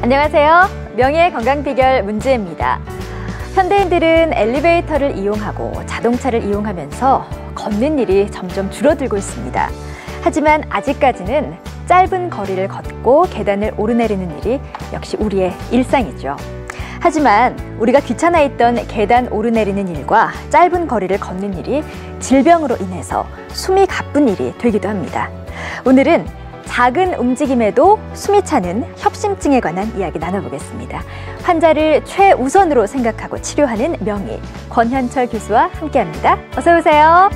안녕하세요. 명예의 건강 비결 문지혜입니다. 현대인들은 엘리베이터를 이용하고 자동차를 이용하면서 걷는 일이 점점 줄어들고 있습니다. 하지만 아직까지는 짧은 거리를 걷고 계단을 오르내리는 일이 역시 우리의 일상이죠. 하지만 우리가 귀찮아 했던 계단 오르내리는 일과 짧은 거리를 걷는 일이 질병으로 인해서 숨이 가쁜 일이 되기도 합니다. 오늘은 작은 움직임에도 숨이 차는 협심증에 관한 이야기 나눠보겠습니다. 환자를 최우선으로 생각하고 치료하는 명의 권현철 교수와 함께합니다. 어서 오세요.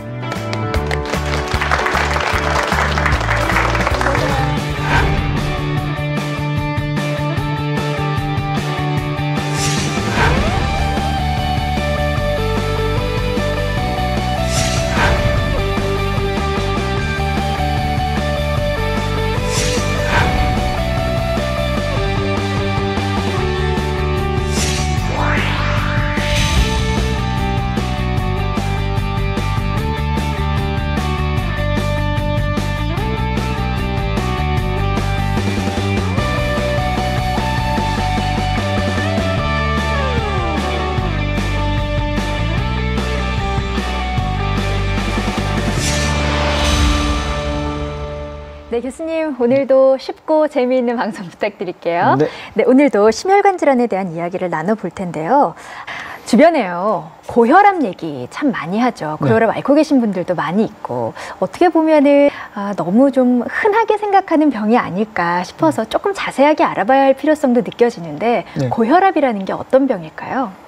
네, 교수님 오늘도 쉽고 재미있는 방송 부탁드릴게요. 네, 오늘도 심혈관 질환에 대한 이야기를 나눠볼 텐데요. 주변에요, 고혈압 얘기 참 많이 하죠. 고혈압 앓고 계신 분들도 많이 있고, 어떻게 보면은 너무 좀 흔하게 생각하는 병이 아닐까 싶어서 조금 자세하게 알아봐야 할 필요성도 느껴지는데, 고혈압이라는 게 어떤 병일까요?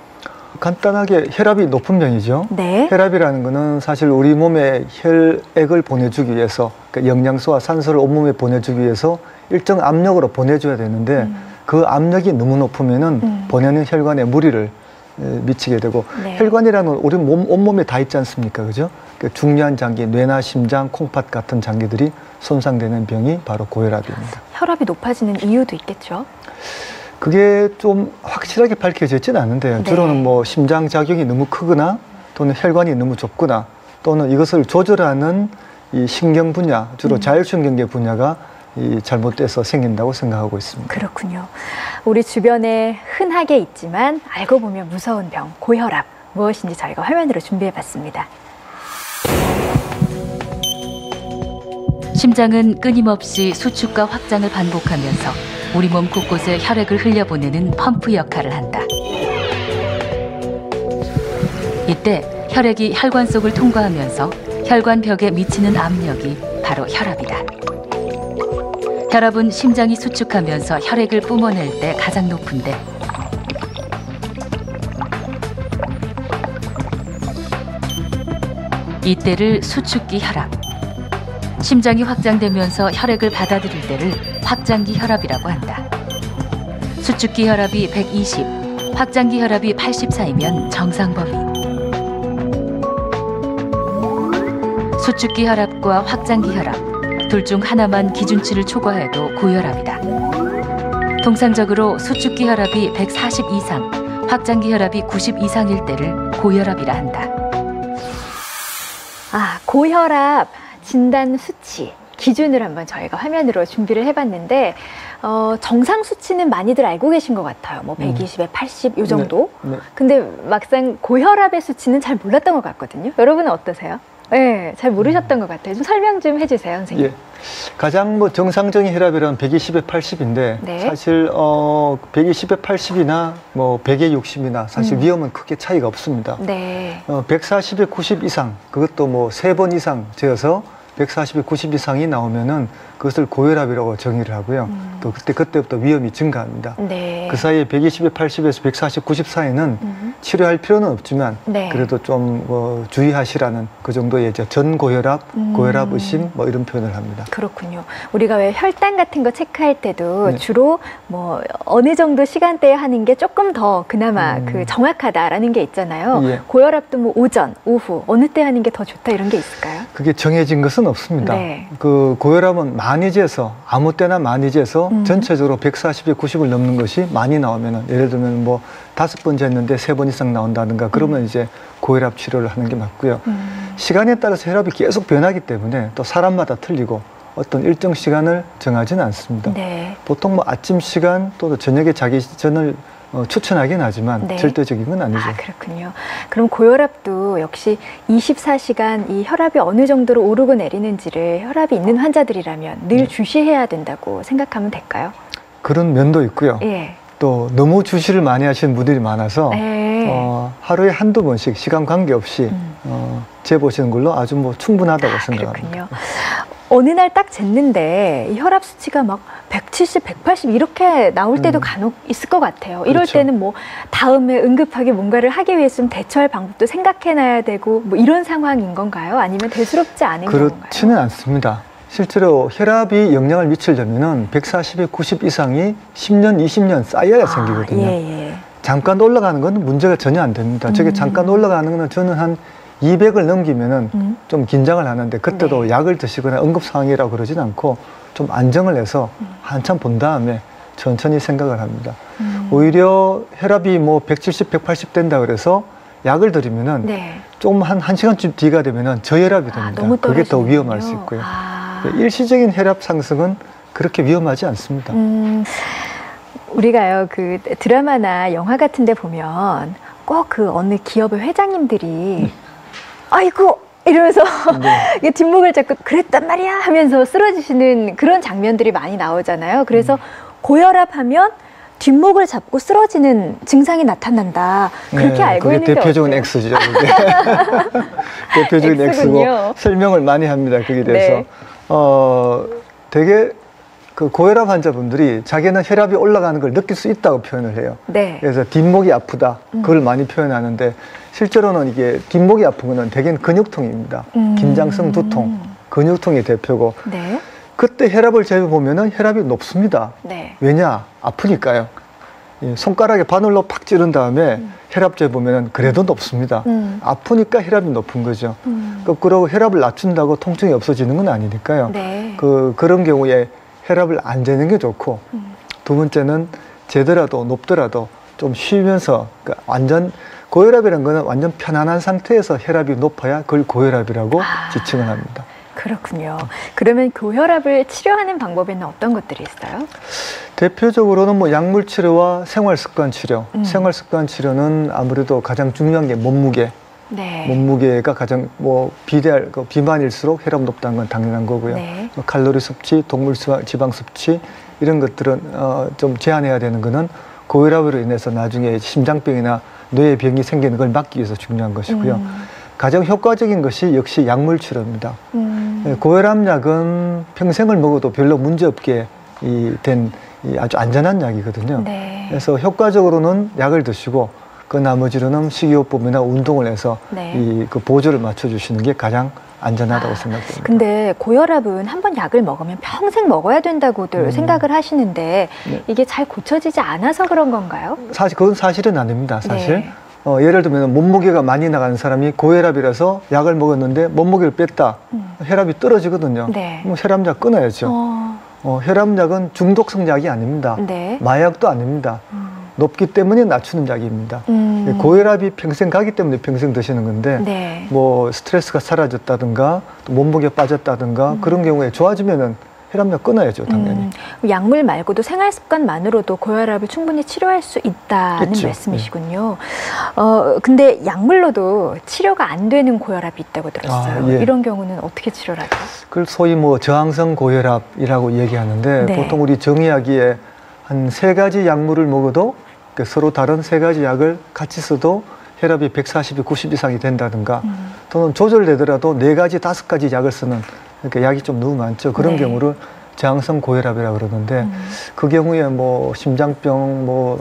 간단하게 혈압이 높은 병이죠. 네. 혈압이라는 것은 사실 우리 몸에 혈액을 보내주기 위해서, 그러니까 영양소와 산소를 온몸에 보내주기 위해서 일정 압력으로 보내줘야 되는데 그 압력이 너무 높으면은 보내는 혈관에 무리를 미치게 되고, 혈관이라는 건 우리 온몸에 다 있지 않습니까? 그죠? 그러니까 중요한 장기, 뇌나 심장, 콩팥 같은 장기들이 손상되는 병이 바로 고혈압입니다. 혈압이 높아지는 이유도 있겠죠? 그게 좀 확실하게 밝혀지지는 않은데요. 주로는 뭐 심장 작용이 너무 크거나 또는 혈관이 너무 좁거나 또는 이것을 조절하는 이 신경 분야, 주로 자율신경계 분야가 잘못돼서 생긴다고 생각하고 있습니다. 그렇군요. 우리 주변에 흔하게 있지만 알고 보면 무서운 병, 고혈압. 무엇인지 저희가 화면으로 준비해봤습니다. 심장은 끊임없이 수축과 확장을 반복하면서 우리 몸 곳곳에 혈액을 흘려보내는 펌프 역할을 한다. 이때 혈액이 혈관 속을 통과하면서 혈관 벽에 미치는 압력이 바로 혈압이다. 혈압은 심장이 수축하면서 혈액을 뿜어낼 때 가장 높은데, 이때를 수축기 혈압, 심장이 확장되면서 혈액을 받아들일 때를 확장기 혈압이라고 한다. 수축기 혈압이 120, 확장기 혈압이 80 사이면 정상 범위. 수축기 혈압과 확장기 혈압, 둘 중 하나만 기준치를 초과해도 고혈압이다. 통상적으로 수축기 혈압이 140 이상, 확장기 혈압이 90 이상일 때를 고혈압이라 한다. 고혈압 진단 수치, 기준을 한번 저희가 화면으로 준비를 해봤는데, 정상 수치는 많이들 알고 계신 것 같아요. 뭐 120에 80 이 정도. 근데 막상 고혈압의 수치는 잘 몰랐던 것 같거든요. 여러분은 어떠세요? 네, 잘 모르셨던 것 같아요. 좀 설명 좀 해주세요, 선생님. 예. 가장 뭐 정상적인 혈압이란 120에 80인데 사실 120에 80이나 뭐 100에 60이나 사실 위험은 크게 차이가 없습니다. 140에 90 이상, 그것도 뭐 3번 이상 재어서 140에 90 이상이 나오면은 그것을 고혈압이라고 정의를 하고요. 또 그때부터 위험이 증가합니다. 그 사이에 120에 80에서 140, 90 사이는 치료할 필요는 없지만 그래도 좀 주의하시라는 그 정도의 이제 전고혈압, 고혈압 의심 뭐 이런 표현을 합니다. 그렇군요. 우리가 왜 혈당 같은 거 체크할 때도 주로 뭐 어느 정도 시간대에 하는 게 조금 더 그나마 그 정확하다라는 게 있잖아요. 고혈압도 뭐 오전, 오후 어느 때 하는 게 더 좋다 이런 게 있을까요? 그게 정해진 것은 없습니다. 그 고혈압은 많이 재서 아무 때나 많이 재서 전체적으로 140에 90을 넘는 것이 많이 나오면은 예를 들면 뭐 5번 쟀는데 3번 이상 나온다든가 그러면 이제 고혈압 치료를 하는 게 맞고요. 시간에 따라서 혈압이 계속 변하기 때문에 또 사람마다 틀리고 어떤 일정 시간을 정하지는 않습니다. 네. 보통 뭐 아침 시간 또는 저녁에 자기 전을 추천하긴 하지만 네. 절대적인 건 아니죠. 아, 그렇군요. 그럼 고혈압도 역시 24시간 이 혈압이 어느 정도로 오르고 내리는지를 혈압이 있는 환자들이라면 늘 주시해야 된다고 생각하면 될까요? 그런 면도 있고요. 예. 또 너무 주시를 많이 하시는 분들이 많아서 하루에 한두 번씩 시간 관계없이 재보시는 걸로 아주 뭐 충분하다고 생각합니다. 그렇군요. 어느 날 딱 쟀는데 혈압 수치가 막 170, 180 이렇게 나올 때도 간혹 있을 것 같아요. 이럴 그렇죠. 때는 뭐 다음에 응급하게 뭔가를 하기 위해서 좀 대처할 방법도 생각해놔야 되고 뭐 이런 상황인 건가요? 아니면 대수롭지 않은 건가요? 그렇지는 않습니다. 실제로 혈압이 영향을 미치려면은 140에 90 이상이 10년, 20년 쌓여야 생기거든요. 예. 잠깐 올라가는 건 문제가 전혀 안 됩니다. 저게 잠깐 올라가는 거는 저는 한 200을 넘기면은 좀 긴장을 하는데 그때도 네. 약을 드시거나 응급 상황이라고 그러진 않고 좀 안정을 해서 한참 본 다음에 천천히 생각을 합니다. 오히려 혈압이 뭐 170, 180 된다 그래서 약을 드리면은 네. 좀 한 1시간쯤 뒤가 되면은 저혈압이 됩니다. 그게 더 위험할 수 있고요. 일시적인 혈압 상승은 그렇게 위험하지 않습니다. 우리가요, 그 드라마나 영화 같은 데 보면 꼭 그 어느 기업의 회장님들이 아이고 이러면서 네. 뒷목을 잡고 그랬단 말이야 하면서 쓰러지시는 그런 장면들이 많이 나오잖아요. 그래서 고혈압 하면 뒷목을 잡고 쓰러지는 증상이 나타난다. 그렇게 네, 알고 있는데 대표적인 X죠. 대표적인 X고 설명을 많이 합니다. 거기에 대해서. 네. 되게 그 고혈압 환자분들이 자기는 혈압이 올라가는 걸 느낄 수 있다고 표현을 해요. 네. 그래서 뒷목이 아프다. 그걸 많이 표현하는데 실제로는 이게 뒷목이 아픈 거는 대개는 근육통입니다. 긴장성 두통, 근육통이 대표고 네. 그때 혈압을 재보면은 혈압이 높습니다. 네. 왜냐? 아프니까요. 손가락에 바늘로 팍 찌른 다음에 혈압 재보면은 그래도 높습니다. 아프니까 혈압이 높은 거죠. 거꾸로 혈압을 낮춘다고 통증이 없어지는 건 아니니까요. 네. 그런 경우에 혈압을 안 재는 게 좋고 두 번째는 재더라도 높더라도 좀 쉬면서 그러니까 완전 고혈압이라는 거는 완전 편안한 상태에서 혈압이 높아야 그걸 고혈압이라고 지칭을 합니다. 그렇군요. 그러면 고혈압을 치료하는 방법에는 어떤 것들이 있어요? 대표적으로는 뭐 약물 치료와 생활 습관 치료. 생활 습관 치료는 아무래도 가장 중요한 게 몸무게. 네. 몸무게가 가장 뭐 비만일수록 혈압 높다는 건 당연한 거고요. 네. 칼로리 섭취, 동물 지방 섭취 이런 것들은 좀 제한해야 되는 거는 고혈압으로 인해서 나중에 심장병이나 뇌병이 생기는 걸 막기 위해서 중요한 것이고요. 가장 효과적인 것이 역시 약물 치료입니다. 고혈압 약은 평생을 먹어도 별로 문제없게 된 아주 안전한 약이거든요. 네. 그래서 효과적으로는 약을 드시고 그 나머지로는 식이요법이나 운동을 해서 네. 그 보조를 맞춰주시는 게 가장 안전하다고 생각됩니다. 근데 고혈압은 한번 약을 먹으면 평생 먹어야 된다고들 생각을 하시는데 네. 이게 잘 고쳐지지 않아서 그런 건가요? 그건 사실은 아닙니다. 사실. 네. 예를 들면 몸무게가 많이 나가는 사람이 고혈압이라서 약을 먹었는데 몸무게를 뺐다. 혈압이 떨어지거든요. 네. 그럼 혈압약 끊어야죠. 혈압약은 중독성 약이 아닙니다. 네. 마약도 아닙니다. 높기 때문에 낮추는 약입니다. 고혈압이 평생 가기 때문에 평생 드시는 건데 네. 뭐 스트레스가 사라졌다든가 또 몸무게 빠졌다든가 그런 경우에 좋아지면은 혈압약 끊어야죠, 당연히. 약물 말고도 생활 습관만으로도 고혈압을 충분히 치료할 수 있다는 있죠. 말씀이시군요. 네. 근데 약물로도 치료가 안 되는 고혈압이 있다고 들었어요. 예. 이런 경우는 어떻게 치료를 하죠? 그걸 소위 뭐 저항성 고혈압이라고 얘기하는데 네. 보통 우리 정의하기에 한 3가지 약물을 먹어도 서로 다른 3가지 약을 같이 써도 혈압이 140에 90 이상이 된다든가 또는 조절되더라도 4가지, 5가지 약을 쓰는 그러니까 약이 좀 너무 많죠. 그런 네. 경우를 저항성 고혈압이라고 그러는데 그 경우에 뭐 심장병, 뭐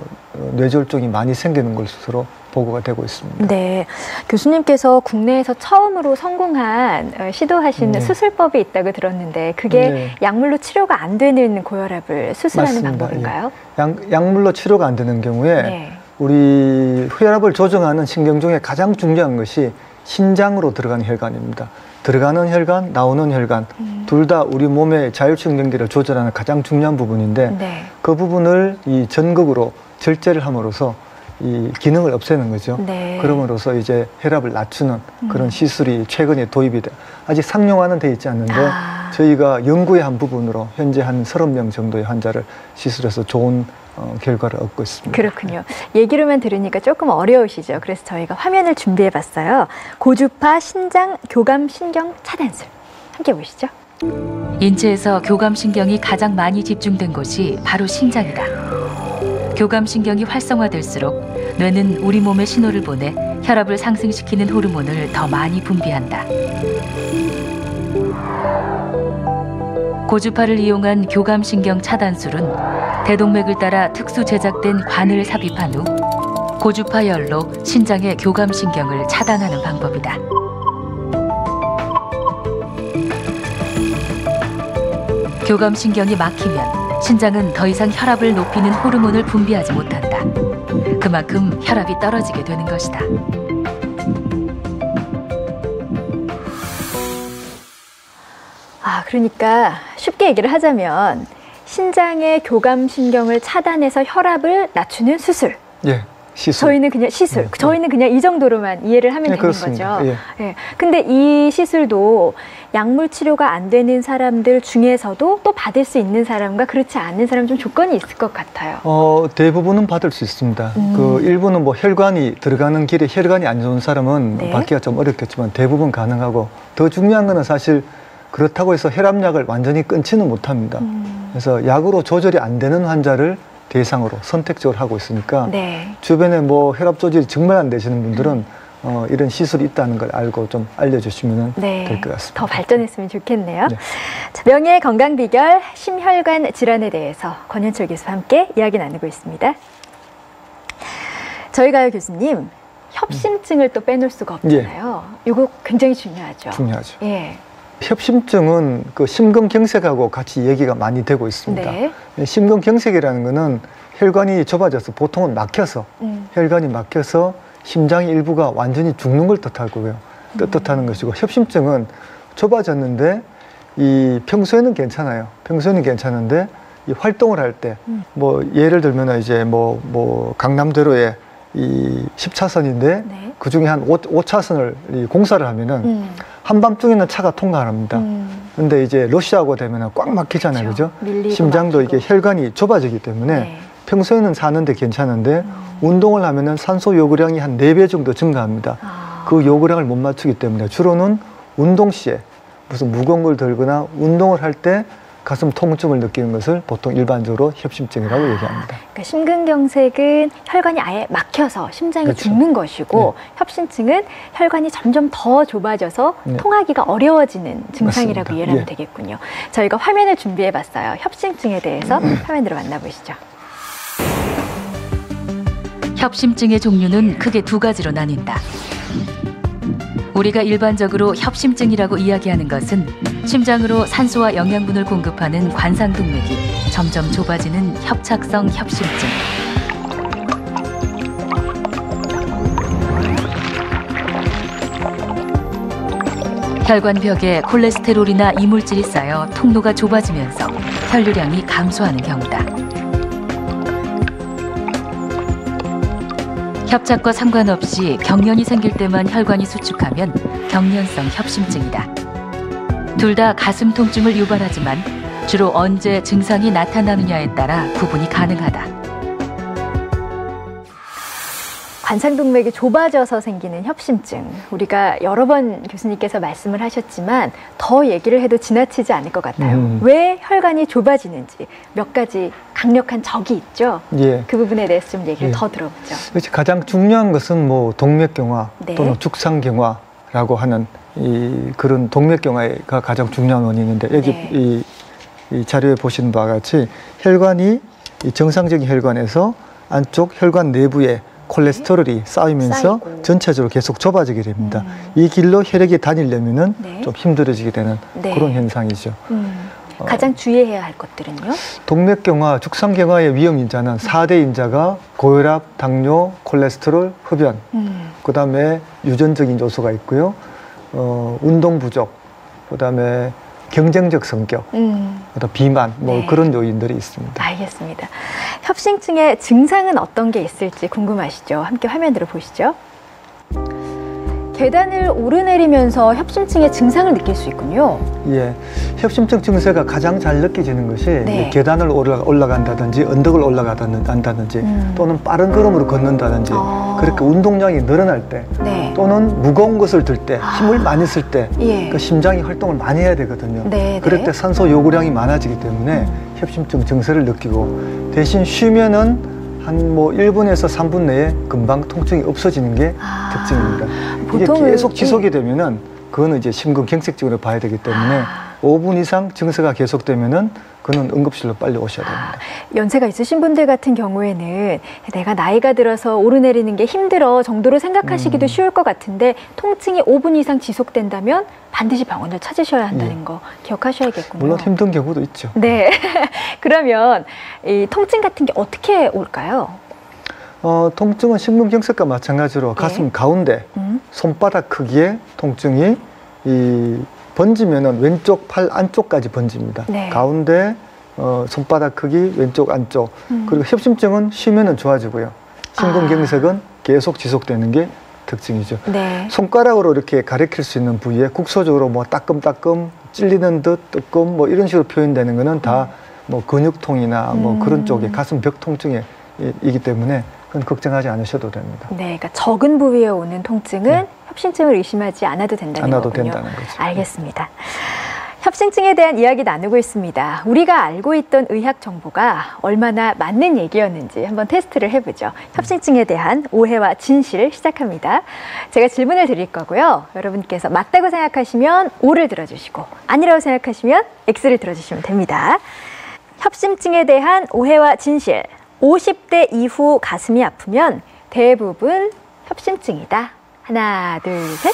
뇌졸중이 많이 생기는 것으로 보고가 되고 있습니다. 네, 교수님께서 국내에서 처음으로 성공한 시도하신 네. 수술법이 있다고 들었는데 그게 네. 약물로 치료가 안 되는 고혈압을 수술하는 맞습니다. 방법인가요? 예. 약물로 치료가 안 되는 경우에 네. 우리 혈압을 조정하는 신경 중에 가장 중요한 것이 신장으로 들어가는 혈관입니다. 들어가는 혈관, 나오는 혈관 둘 다 우리 몸의 자율성 경계를 조절하는 가장 중요한 부분인데 네. 그 부분을 이 전극으로 절제를 함으로써 이 기능을 없애는 거죠. 네. 그럼으로써 이제 혈압을 낮추는 그런 시술이 최근에 도입이 돼 아직 상용화는 돼 있지 않는데 저희가 연구의 한 부분으로 현재 한 30명 정도의 환자를 시술해서 좋은 결과를 얻고 있습니다. 그렇군요. 얘기로만 들으니까 조금 어려우시죠. 그래서 저희가 화면을 준비해봤어요. 고주파 신장 교감 신경 차단술 함께 보시죠. 인체에서 교감신경이 가장 많이 집중된 곳이 바로 신장이다. 교감신경이 활성화될수록 뇌는 우리 몸에 신호를 보내 혈압을 상승시키는 호르몬을 더 많이 분비한다. 고주파를 이용한 교감신경 차단술은 대동맥을 따라 특수 제작된 관을 삽입한 후 고주파열로 신장의 교감신경을 차단하는 방법이다. 교감신경이 막히면 신장은 더 이상 혈압을 높이는 호르몬을 분비하지 못한다. 그만큼 혈압이 떨어지게 되는 것이다. 그러니까 쉽게 얘기를 하자면 신장의 교감신경을 차단해서 혈압을 낮추는 수술. 예. 시술. 저희는 그냥 시술. 네. 저희는 그냥 이 정도로만 이해를 하면 되는 그렇습니다. 거죠. 예. 예. 근데 이 시술도 약물 치료가 안 되는 사람들 중에서도 또 받을 수 있는 사람과 그렇지 않은 사람 좀 조건이 있을 것 같아요. 대부분은 받을 수 있습니다. 그 일부는 뭐 혈관이 들어가는 길에 혈관이 안 좋은 사람은 네. 받기가 좀 어렵겠지만 대부분 가능하고, 더 중요한 거는 사실 그렇다고 해서 혈압약을 완전히 끊지는 못합니다. 그래서 약으로 조절이 안 되는 환자를 대상으로 선택적으로 하고 있으니까 네. 주변에 뭐 혈압 조절이 정말 안 되시는 분들은 이런 시술이 있다는 걸 알고 좀 알려주시면 네. 될 것 같습니다. 더 발전했으면 좋겠네요. 네. 자, 명예의 건강 비결 심혈관 질환에 대해서 권현철 교수와 함께 이야기 나누고 있습니다. 저희가요 교수님, 협심증을 또 빼놓을 수가 없잖아요. 이거 굉장히 중요하죠. 중요하죠. 예. 협심증은 그 심근경색하고 같이 얘기가 많이 되고 있습니다. 네. 심근경색이라는 거는 혈관이 좁아져서 보통은 막혀서 혈관이 막혀서 심장의 일부가 완전히 죽는 걸 뜻하는 것이고, 협심증은 좁아졌는데 이 평소에는 괜찮아요. 평소에는 괜찮은데 이 활동을 할 때 뭐 예를 들면 이제 뭐 강남대로에 이 10차선인데 네. 그 중에 한 5차선을 공사를 하면은 한밤중에는 차가 통과를 합니다. 근데 이제 러시아고 되면 꽉 막히잖아요. 그죠? 심장도 막히고. 이게 혈관이 좁아지기 때문에 네. 평소에는 사는데 괜찮은데 운동을 하면은 산소 요구량이 한 4배 정도 증가합니다. 그 요구량을 못 맞추기 때문에 주로는 운동 시에 무슨 무거운 걸 들거나 운동을 할 때 가슴 통증을 느끼는 것을 보통 일반적으로 협심증이라고 얘기합니다. 그러니까 심근경색은 혈관이 아예 막혀서 심장이 그렇죠. 죽는 것이고 네. 협심증은 혈관이 점점 더 좁아져서 네. 통하기가 어려워지는 증상이라고 이해를 하면 되겠군요. 저희가 화면을 준비해봤어요. 협심증에 대해서 화면으로 만나보시죠. 협심증의 종류는 크게 2가지로 나뉜다. 우리가 일반적으로 협심증이라고 이야기하는 것은 심장으로 산소와 영양분을 공급하는 관상동맥이 점점 좁아지는 협착성 협심증. 혈관벽에 콜레스테롤이나 이물질이 쌓여 통로가 좁아지면서 혈류량이 감소하는 경우다. 협착과 상관없이 경련이 생길 때만 혈관이 수축하면 경련성 협심증이다. 둘 다 가슴 통증을 유발하지만 주로 언제 증상이 나타나느냐에 따라 구분이 가능하다. 관상동맥이 좁아져서 생기는 협심증, 우리가 여러 번 교수님께서 말씀을 하셨지만 더 얘기를 해도 지나치지 않을 것 같아요. 왜 혈관이 좁아지는지 몇 가지 강력한 적이 있죠. 예. 그 부분에 대해서 좀 얘기를 더 들어보죠. 그렇지. 가장 중요한 것은 뭐 동맥경화 네. 또는 죽상경화라고 하는 그런 동맥경화가 가장 중요한 원인인데 여기 네. 이 자료에 보시는 바와 같이 혈관이 정상적인 혈관에서 안쪽 혈관 내부에 콜레스테롤이 쌓이면서 전체적으로 계속 좁아지게 됩니다. 이 길로 혈액이 다니려면은 네. 좀 힘들어지게 되는 네. 그런 현상이죠. 가장 주의해야 할 것들은요? 동맥경화, 죽상경화의 위험 인자는 4대 인자가 고혈압, 당뇨, 콜레스테롤, 흡연, 그다음에 유전적인 요소가 있고요. 운동 부족, 그다음에 경쟁적 성격, 비만, 뭐 네. 그런 요인들이 있습니다. 알겠습니다. 협심증의 증상은 어떤 게 있을지 궁금하시죠? 함께 화면으로 보시죠. 계단을 오르내리면서 협심증의 증상을 느낄 수 있군요. 예, 협심증 증세가 가장 잘 느껴지는 것이 네. 계단을 올라간다든지 언덕을 올라간다든지 또는 빠른 걸음으로 걷는다든지 그렇게 운동량이 늘어날 때 네. 또는 무거운 것을 들 때 힘을 많이 쓸 때 예. 그 심장이 활동을 많이 해야 되거든요. 네, 그럴 때 산소 요구량이 많아지기 때문에 협심증 증세를 느끼고 대신 쉬면은 한 뭐 1분에서 3분 내에 금방 통증이 없어지는 게 특징입니다. 이게 계속 지속이 되면은 그거는 이제 심근경색증으로 봐야 되기 때문에 5분 이상 증세가 계속되면은 그는 응급실로 빨리 오셔야 됩니다. 연세가 있으신 분들 같은 경우에는 내가 나이가 들어서 오르내리는 게 힘들어 정도로 생각하시기도 쉬울 것 같은데 통증이 5분 이상 지속된다면 반드시 병원을 찾으셔야 한다는 거 기억하셔야겠군요. 물론 힘든 경우도 있죠. 네. 그러면 이 통증 같은 게 어떻게 올까요? 통증은 심근경색과 마찬가지로 가슴 가운데 손바닥 크기의 통증이 번지면은 왼쪽 팔 안쪽까지 번집니다. 네. 가운데 손바닥 크기 왼쪽 안쪽 그리고 협심증은 쉬면은 좋아지고요. 심근경색은 계속 지속되는 게 특징이죠. 네. 손가락으로 이렇게 가리킬 수 있는 부위에 국소적으로 뭐 따끔따끔 찔리는 듯 뜨끔 뭐 이런 식으로 표현되는 거는 다 뭐 근육통이나 뭐 그런 쪽의 가슴 벽 통증이기 때문에 그건 걱정하지 않으셔도 됩니다. 네, 그러니까 적은 부위에 오는 통증은 네. 협심증을 의심하지 않아도 된다는 거군요. 된다는 거죠. 알겠습니다. 협심증에 대한 이야기 나누고 있습니다. 우리가 알고 있던 의학 정보가 얼마나 맞는 얘기였는지 한번 테스트를 해보죠. 협심증에 대한 오해와 진실 시작합니다. 제가 질문을 드릴 거고요. 여러분께서 맞다고 생각하시면 O를 들어주시고 아니라고 생각하시면 X를 들어주시면 됩니다. 협심증에 대한 오해와 진실. 50대 이후 가슴이 아프면 대부분 협심증이다. 하나, 둘, 셋.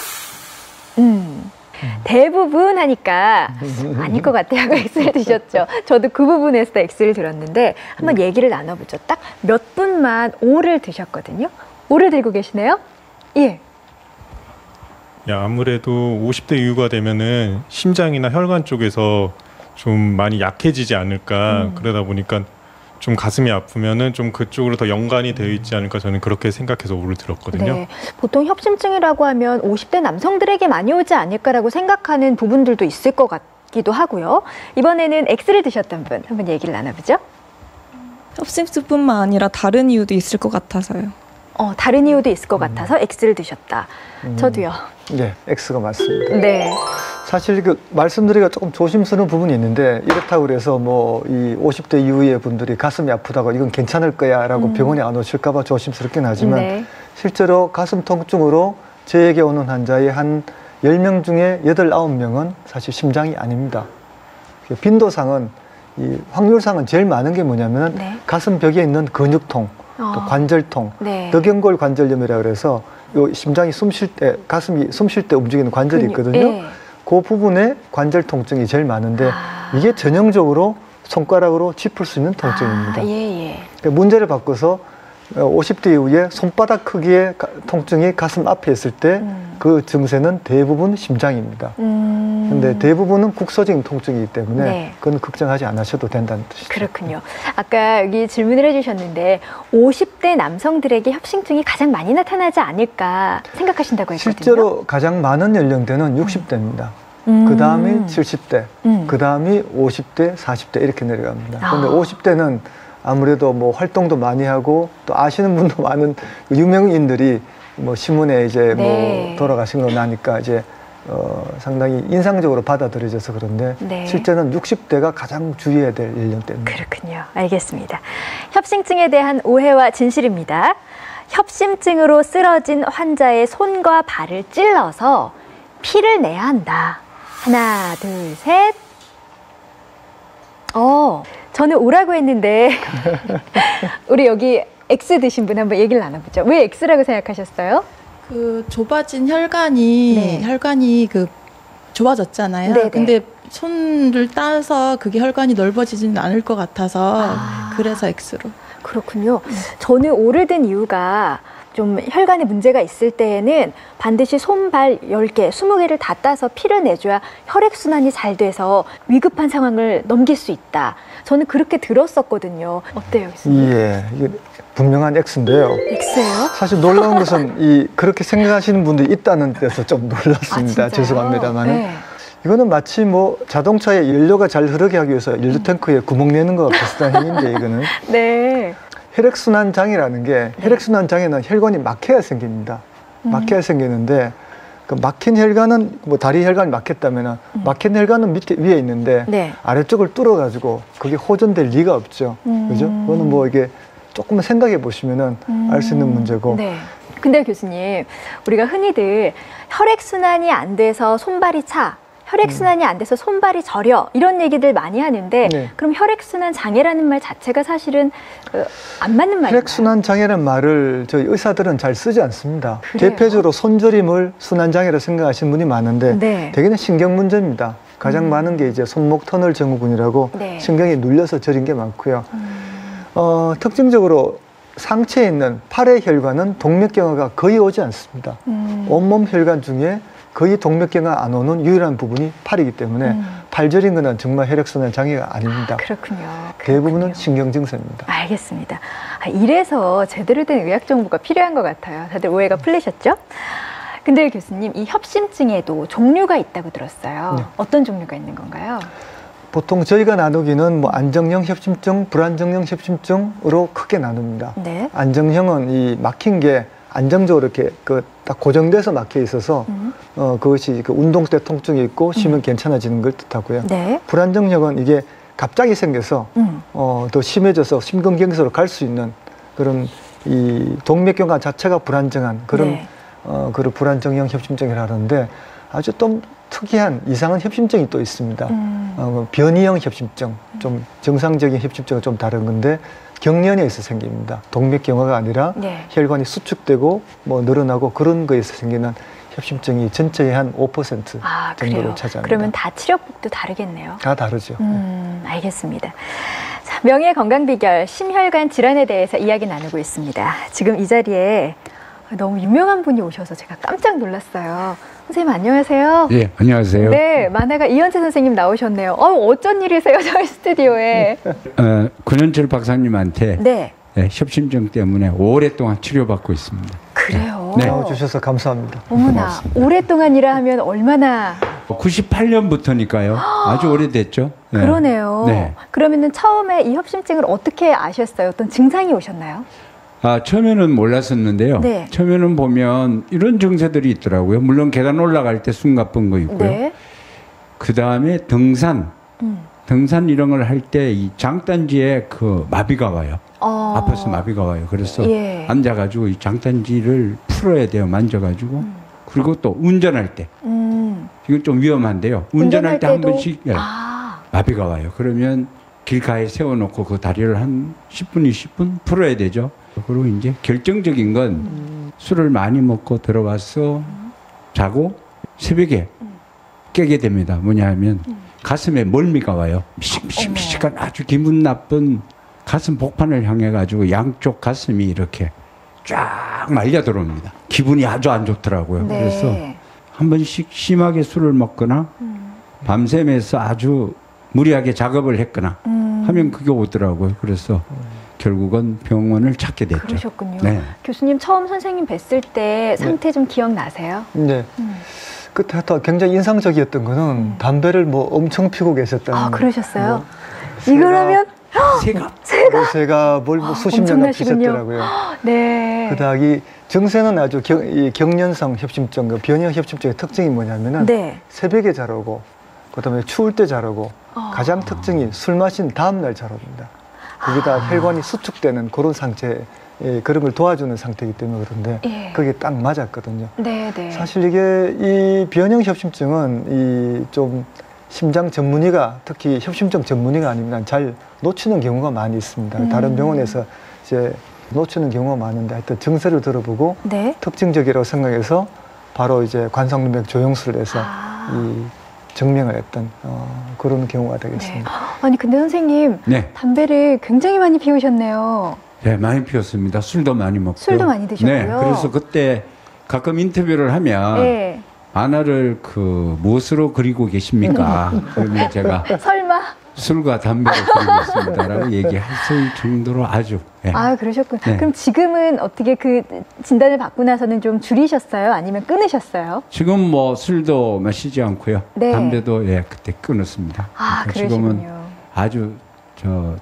대부분 하니까 아닐 것 같아요 하고 X를 드셨죠. 저도 그 부분에서 X를 들었는데 한번 얘기를 나눠보죠. 딱 몇 분만 O를 드셨거든요. O를 들고 계시네요. 예. 아무래도 50대 이후가 되면은 심장이나 혈관 쪽에서 좀 많이 약해지지 않을까. 그러다 보니까 좀 가슴이 아프면은 좀 그쪽으로 더 연관이 되어 있지 않을까 저는 그렇게 생각해서 O를 들었거든요. 네, 보통 협심증이라고 하면 50대 남성들에게 많이 오지 않을까라고 생각하는 부분들도 있을 것 같기도 하고요. 이번에는 X를 드셨던 분 한번 얘기를 나눠보죠. 협심증뿐만 아니라 다른 이유도 있을 것 같아서요. 다른 이유도 있을 것 같아서 X를 드셨다. 저도요. 네, X가 맞습니다. 네. 사실 말씀드리기가 조금 조심스러운 부분이 있는데 이렇다고 그래서 뭐 이 50대 이후의 분들이 가슴이 아프다고 이건 괜찮을 거야 라고 병원에 안 오실까 봐 조심스럽긴 하지만 네. 실제로 가슴 통증으로 저에게 오는 환자의 한 10명 중에 8, 9명은 사실 심장이 아닙니다. 빈도상은 이 확률상은 제일 많은 게 뭐냐면 네. 가슴 벽에 있는 근육통, 또 관절통, 네. 늑연골 관절염이라 그래서 요 심장이 숨 쉴 때 가슴이 숨 쉴 때 움직이는 관절이 있거든요. 네. 그 부분에 관절 통증이 제일 많은데 이게 전형적으로 손가락으로 짚을 수 있는 통증입니다. 예. 문제를 바꿔서 50대 이후에 손바닥 크기의 통증이 가슴 앞에 있을 때 그 증세는 대부분 심장입니다. 근데 대부분은 국소적인 통증이기 때문에 네. 그건 걱정하지 않으셔도 된다는 뜻이죠. 그렇군요. 아까 여기 질문을 해주셨는데 50대 남성들에게 협심증이 가장 많이 나타나지 않을까 생각하신다고 했거든요. 실제로 가장 많은 연령대는 60대입니다. 그 다음이 70대, 그 다음이 50대, 40대 이렇게 내려갑니다. 그런데 50대는 아무래도 뭐 활동도 많이 하고 또 아시는 분도 많은 유명인들이 뭐 신문에 이제 네. 뭐 돌아가신 거 나니까 이제 상당히 인상적으로 받아들여져서 그런데 네. 실제는 60대가 가장 주의해야 될 연령대입니다. 그렇군요. 알겠습니다. 협심증에 대한 오해와 진실입니다. 협심증으로 쓰러진 환자의 손과 발을 찔러서 피를 내야 한다. 하나, 둘, 셋. 저는 O라고 했는데 우리 여기 X 드신 분 한번 얘기를 나눠보죠. 왜 X라고 생각하셨어요? 그 좁아진 혈관이 그 좁아졌잖아요. 네네. 근데 손을 따서 그게 혈관이 넓어지지는 않을 것 같아서 그래서 X로. 그렇군요. 저는 O를 든 이유가 좀 혈관에 문제가 있을 때에는 반드시 손발 10개, 20개를 다 따서 피를 내줘야 혈액순환이 잘 돼서 위급한 상황을 넘길 수 있다. 저는 그렇게 들었었거든요. 어때요, 교수님? 예, 분명한 X인데요. X예요? 사실 놀라운 것은 그렇게 생각하시는 분들이 있다는 데서 좀 놀랐습니다. 죄송합니다만. 네. 이거는 마치 뭐 자동차에 연료가 잘 흐르게 하기 위해서 연료 탱크에 구멍 내는 거와 비슷한 행위인데 이거는. 네. 혈액순환 장애라는 게 혈액순환 장애는 혈관이 막혀야 생깁니다. 막혀야 생기는데 그 막힌 혈관은 뭐 다리 혈관이 막혔다면 막힌 혈관은 밑에 위에 있는데 네. 아래쪽을 뚫어가지고 그게 호전될 리가 없죠. 그죠? 그거는 뭐 이게 조금만 생각해 보시면은 알 수 있는 문제고. 네. 근데 교수님, 우리가 흔히들 혈액순환이 안 돼서 손발이 차, 혈액순환이 안 돼서 손발이 저려 이런 얘기들 많이 하는데 네. 그럼 혈액순환 장애라는 말 자체가 사실은 안 맞는 말인가요? 혈액순환 장애라는 말을 저희 의사들은 잘 쓰지 않습니다. 그래요? 대표적으로 손저림을 순환장애로 생각하시는 분이 많은데 네. 대개는 신경 문제입니다. 가장 많은 게 이제 손목 터널 증후군이라고 네. 신경이 눌려서 저린 게 많고요. 특징적으로 상체에 있는 팔의 혈관은 동맥경화가 거의 오지 않습니다. 온몸 혈관 중에 거의 동맥경화 안 오는 유일한 부분이 팔이기 때문에 팔저린 거는 정말 혈액순환 장애가 아닙니다. 그렇군요. 대부분은 신경 증세입니다. 알겠습니다. 이래서 제대로 된 의학 정보가 필요한 것 같아요. 다들 오해가 풀리셨죠? 근데 교수님, 이 협심증에도 종류가 있다고 들었어요. 네. 어떤 종류가 있는 건가요? 보통 저희가 나누기는 뭐 안정형 협심증, 불안정형 협심증으로 크게 나눕니다. 네. 안정형은 이 막힌 게 안정적으로 이렇게 딱 고정돼서 막혀 있어서 그것이 그 운동 때 통증이 있고 쉬면 괜찮아지는 걸 뜻하고요. 네. 불안정형은 이게 갑자기 생겨서 더 심해져서 심근경색으로 갈 수 있는 그런 이 동맥경화 자체가 불안정한 그런 네. 그런 불안정형 협심증이라 하는데 아주 또 특이한 이상한 협심증이 또 있습니다. 변이형 협심증, 좀 정상적인 협심증은 좀 다른 건데 경련에서 생깁니다. 동맥경화가 아니라 네. 혈관이 수축되고 뭐 늘어나고 그런 거에서 생기는 협심증이 전체의 한 5% 정도를 차지합니다. 그러면 다 치료법도 다르겠네요. 다 다르죠. 알겠습니다. 자, 명예 건강 비결 심혈관 질환에 대해서 이야기 나누고 있습니다. 지금 이 자리에 너무 유명한 분이 오셔서 제가 깜짝 놀랐어요. 선생님 안녕하세요. 예, 안녕하세요. 네, 만화가 이현채 선생님 나오셨네요. 어쩐 일이세요, 저희 스튜디오에? 권현철 박사님한테 네. 네, 협심증 때문에 오랫동안 치료받고 있습니다. 그래요? 네. 나와주셔서 감사합니다. 어머나, 고맙습니다. 오랫동안이라 하면 얼마나? 98년부터니까요. 아주 오래됐죠. 네. 그러네요. 네. 그러면은 처음에 이 협심증을 어떻게 아셨어요? 어떤 증상이 오셨나요? 처음에는 몰랐었는데요. 네. 처음에는 보면 이런 증세들이 있더라고요. 물론 계단 올라갈 때 숨 가쁜 거 있고요. 네. 그 다음에 등산 이런 걸 할 때 이 장단지에 그 마비가 와요. 아파서 마비가 와요. 그래서 예. 앉아가지고 이 장단지를 풀어야 돼요. 만져가지고. 그리고 또 운전할 때. 이건 좀 위험한데요. 운전할 때 한 번씩 마비가 와요. 그러면 길가에 세워놓고 그 다리를 한 10분, 20분 풀어야 되죠. 그리고 이제 결정적인 건 술을 많이 먹고 들어와서 자고 새벽에 깨게 됩니다. 뭐냐 하면 가슴에 멀미가 와요. 미식미식한 아주 기분 나쁜 가슴 복판을 향해 가지고 양쪽 가슴이 이렇게 쫙 말려 들어옵니다. 기분이 아주 안 좋더라고요. 네. 그래서 한 번씩 심하게 술을 먹거나 밤샘에서 아주 무리하게 작업을 했거나 하면 그게 오더라고요. 그래서 결국은 병원을 찾게 됐죠. 그러셨군요. 네. 교수님 처음 선생님 뵀을 때 상태 좀 기억나세요? 네. 그때 굉장히 인상적이었던 거는 담배를 뭐 엄청 피고 계셨다는. 그러셨어요? 이거라면 새가 뭘 뭐 수십 년간 피셨더라고요. 네. 그다음에 증세는 아주 경련성 협심증, 변형 협심증의 특징이 뭐냐면은 네. 새벽에 잘 오고, 그다음에 추울 때 잘 오고, 가장 특징이 술 마신 다음 날 잘 옵니다. 거기다 혈관이 수축되는 그런 상태, 그런 걸 도와주는 상태이기 때문에 그런데 예. 그게 딱 맞았거든요. 네네. 사실 이게 이 변형 협심증은 이 좀 심장 전문의가 특히 협심증 전문의가 아니면 잘 놓치는 경우가 많이 있습니다. 다른 병원에서 이제 놓치는 경우가 많은데 하여튼 증세를 들어보고 네? 특징적이라고 생각해서 바로 이제 관상동맥 조영술을 해서 이 증명을 했던 그런 경우가 되겠습니다. 네. 아니 근데 선생님 네. 담배를 굉장히 많이 피우셨네요. 네, 많이 피웠습니다. 술도 많이 먹고. 술도 많이 드셨고요. 네, 그래서 그때 가끔 인터뷰를 하면 만화를 무엇으로 그리고 계십니까? 그러면 제가 설마 술과 담배를 끊고 있습니다라고 얘기할 정도로 아주. 예. 아, 그러셨군요. 네. 그럼 지금은 어떻게 그 진단을 받고 나서는 좀 줄이셨어요? 아니면 끊으셨어요? 지금 뭐 술도 마시지 않고요. 네. 담배도 예, 그때 끊었습니다. 아, 그러니까 지금은 아주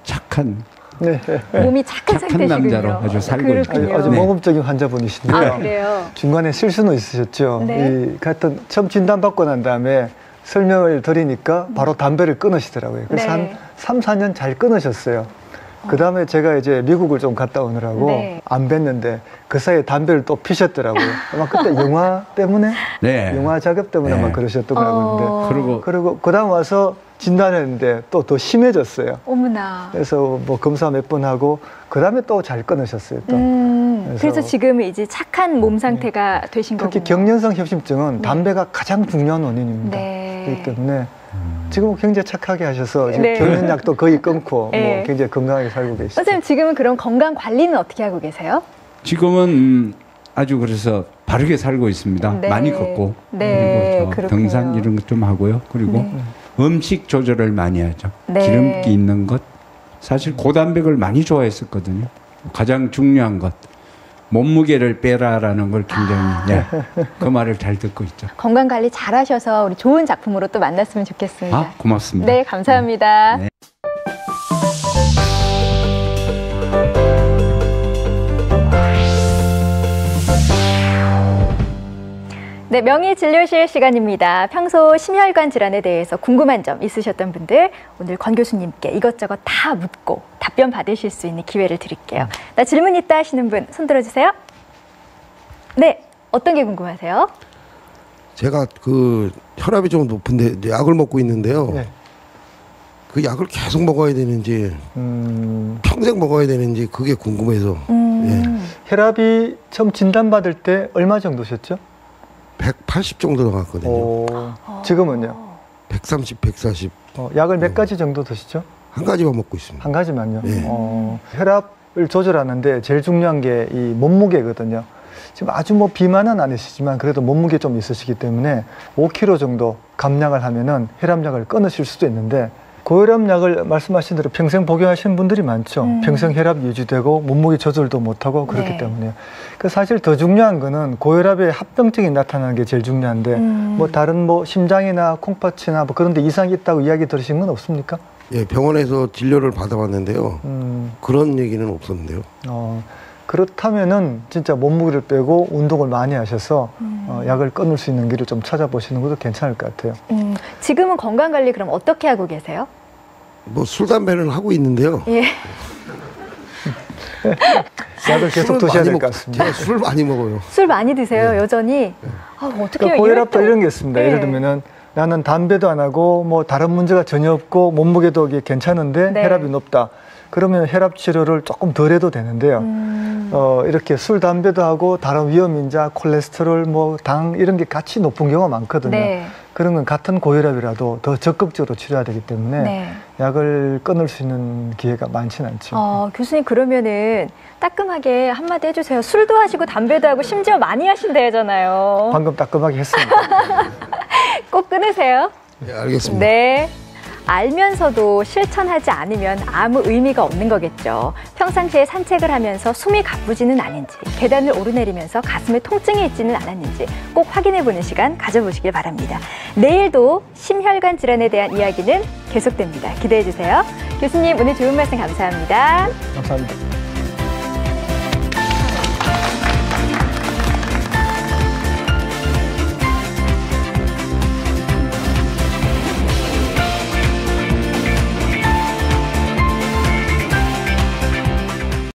착한 네. 몸이 착한 남자로 아주 살고 있어요. 아주 모범적인 환자분이신데요. 아, 그래요? 중간에 실수는 있으셨죠. 네. 하여튼 처음 진단받고 난 다음에 설명을 드리니까 바로 담배를 끊으시더라고요. 그래서 한 3, 4년 잘 끊으셨어요. 그 다음에 제가 이제 미국을 좀 갔다 오느라고 안 뵀는데 그 사이에 담배를 또 피셨더라고요. 아마 그때 영화 때문에? 영화 작업 때문에 아마 그러셨던 거 같은데. 그리고 그 다음 와서 진단했는데 또 더 심해졌어요. 어머나. 그래서 뭐 검사 몇 번 하고 그 다음에 또 잘 끊으셨어요. 또. 그래서 지금은 이제 착한 몸 상태가 되신 거군요. 특히 경련성 협심증은 담배가 가장 중요한 원인입니다. 그렇기 때문에 지금 굉장히 착하게 하셔서 경련약도 거의 끊고 뭐 굉장히 건강하게 살고 계시죠. 선생님 지금은 그럼 건강 관리는 어떻게 하고 계세요? 지금은 아주 그래서 바르게 살고 있습니다. 많이 걷고 그리고 등산 이런 것 좀 하고요. 그리고 음식 조절을 많이 하죠. 기름기 있는 것. 사실 고단백을 많이 좋아했었거든요. 가장 중요한 것. 몸무게를 빼라라는 걸 굉장히 그 말을 잘 듣고 있죠. 건강관리 잘 하셔서 우리 좋은 작품으로 또 만났으면 좋겠습니다. 아, 고맙습니다. 네, 감사합니다. 네. 네, 명의진료실 시간입니다. 평소 심혈관 질환에 대해서 궁금한 점 있으셨던 분들 오늘 권 교수님께 이것저것 다 묻고 답변 받으실 수 있는 기회를 드릴게요. 나 질문 있다 하시는 분 손 들어주세요. 네, 어떤 게 궁금하세요? 제가 그 혈압이 좀 높은데 약을 먹고 있는데요. 그 약을 계속 먹어야 되는지 평생 먹어야 되는지 그게 궁금해서. 혈압이 처음 진단받을 때 얼마 정도셨죠? 180 정도 나갔거든요. 지금은요? 130, 140. 약을 몇 가지 정도 드시죠? 한 가지만 먹고 있습니다. 한 가지만요? 혈압을 조절하는데 제일 중요한 게 이 몸무게거든요. 지금 아주 뭐 비만은 아니시지만 그래도 몸무게 좀 있으시기 때문에 5kg 정도 감량을 하면은 혈압약을 끊으실 수도 있는데 고혈압약을 말씀하신 대로 평생 복용하시는 분들이 많죠. 평생 혈압 유지되고 몸무게 조절도 못하고 그렇기 때문에요. 그래서 사실 더 중요한 거는 고혈압의 합병증이 나타나는 게 제일 중요한데 뭐 다른 뭐 심장이나 콩팥이나 뭐 그런 데 이상이 있다고 이야기 들으신 건 없습니까? 예, 병원에서 진료를 받아봤는데요. 그런 얘기는 없었는데요. 그렇다면은 진짜 몸무게를 빼고 운동을 많이 하셔서 약을 끊을 수 있는 길을 좀 찾아보시는 것도 괜찮을 것 같아요. 지금은 건강관리 그럼 어떻게 하고 계세요? 뭐 술, 담배는 하고 있는데요. 예. 약을 계속 드셔야 될 것 같습니다. 제가 술을 많이 먹어요. 술 많이 드세요, 여전히? 어떻게 해요? 고혈압도 이런 게 있습니다. 예를 들면은 나는 담배도 안 하고 뭐 다른 문제가 전혀 없고 몸무게도 괜찮은데 혈압이 높다. 그러면 혈압 치료를 조금 덜 해도 되는데요. 이렇게 술, 담배도 하고 다른 위험인자, 콜레스테롤, 뭐 당 이런 게 같이 높은 경우가 많거든요. 그런 건 같은 고혈압이라도 더 적극적으로 치료해야 되기 때문에 약을 끊을 수 있는 기회가 많지는 않죠. 교수님 그러면은 따끔하게 한마디 해주세요. 술도 하시고 담배도 하고 심지어 많이 하신다잖아요. 방금 따끔하게 했습니다. 꼭 끊으세요. 네, 알겠습니다. 네. 알면서도 실천하지 않으면 아무 의미가 없는 거겠죠. 평상시에 산책을 하면서 숨이 가쁘지는 않은지, 계단을 오르내리면서 가슴에 통증이 있지는 않았는지 꼭 확인해보는 시간 가져보시길 바랍니다. 내일도 심혈관 질환에 대한 이야기는 계속됩니다. 기대해주세요. 교수님 오늘 좋은 말씀 감사합니다. 감사합니다.